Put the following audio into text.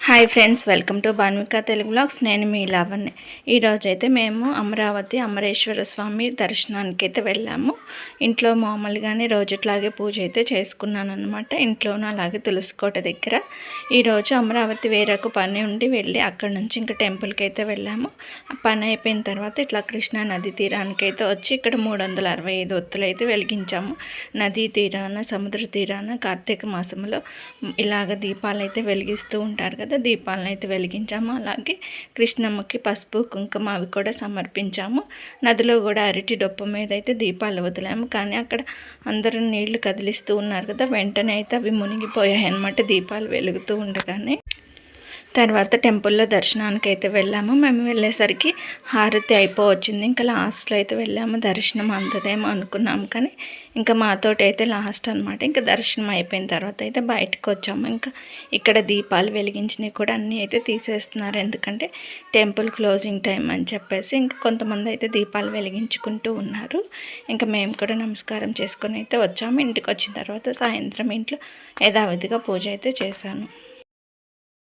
Hi friends, welcome to Bhanvika Telugu blogs. నేను మీ లావణ్య. ఈరోజైతే మేము అమరావతి అమరేశ్వర స్వామి దర్శనానికి అయితే వెళ్ళాము. ఇంట్లో మామూలుగానే రోజుట్లాగే పూజ అయితే చేసుకున్నాను అనమాట. ఇంట్లోనూ అలాగే తులసికోట దగ్గర. ఈరోజు అమరావతి వేరొక పని ఉండి వెళ్ళి అక్కడ నుంచి ఇంకా టెంపుల్కి అయితే వెళ్ళాము. ఆ పని అయిపోయిన తర్వాత ఇట్లా కృష్ణా నది తీరానికి అయితే వచ్చి ఇక్కడ 365 ఒత్తులు అయితే వెలిగించాము. నదీ తీరాన, సముద్ర తీరాన కార్తీక మాసంలో ఇలాగ దీపాలు అయితే వెలిగిస్తూ ఉంటారు కదా, దీపాలను అయితే వెలిగించాము. అలాగే కృష్ణమ్మకి పసుపు కుంకుమ అవి కూడా సమర్పించాము. నదిలో కూడా అరటి డొప్ప మీద అయితే దీపాలు వదిలాము. కానీ అక్కడ అందరూ నీళ్లు కదిలిస్తూ ఉన్నారు కదా, వెంటనే అయితే అవి మునిగిపోయాయి అన్నమాట దీపాలు వెలుగుతూ ఉండగానే. తర్వాత టెంపుల్లో దర్శనానికి అయితే వెళ్ళాము. మేము వెళ్ళేసరికి హారతి అయిపోవచ్చింది. ఇంకా లాస్ట్లో అయితే వెళ్ళాము. దర్శనం అందదేమో అనుకున్నాము, కానీ ఇంకా మాతోటి అయితే లాస్ట్ అనమాట. ఇంకా దర్శనం అయిపోయిన తర్వాత అయితే బయటకు వచ్చాము. ఇంకా ఇక్కడ దీపాలు వెలిగించినవి కూడా అన్నీ అయితే తీసేస్తున్నారు, ఎందుకంటే టెంపుల్ క్లోజింగ్ టైం అని చెప్పేసి. ఇంకా కొంతమంది అయితే దీపాలు వెలిగించుకుంటూ ఉన్నారు. ఇంకా మేము కూడా నమస్కారం చేసుకొని అయితే వచ్చాము. ఇంటికి వచ్చిన తర్వాత సాయంత్రం ఇంట్లో యథావిధిగా పూజ అయితే చేశాను.